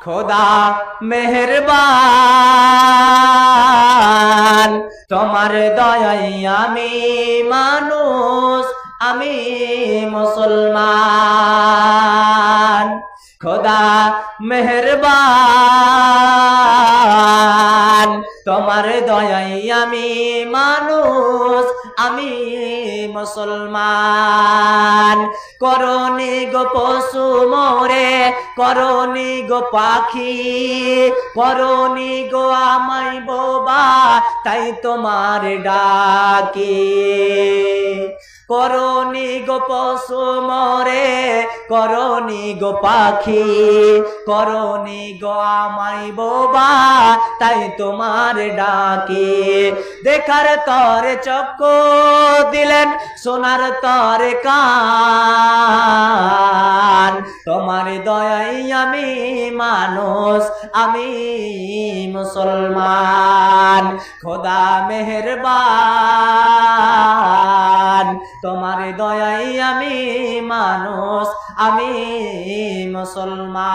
খোদা মেহেরবান, তোমার দয়ায় আমি মানুষ, আমি মুসলমান। খোদা মেহেরবান, তোমার দয়ায় আমি মানুষ, আমি মুসলমান। করনি গো পশু মোরে, করনি গো পাখি, করনি গো আমায় বোবা, তাই তোমার ডাকি। করনি গো পশু মোরে, করনি গো পাখি, করনি গো আমায় বোবা, তাই তোমার ডাকি। দেখার তরে চক্ষু দিলেন, শোনার তরে কান, তোমার দয়ায় আমি মানুষ, আমি মুসলমান। খোদা মেহেরবান, তোমার দয়ায় আমি মানুষ, আমি মুসলমান।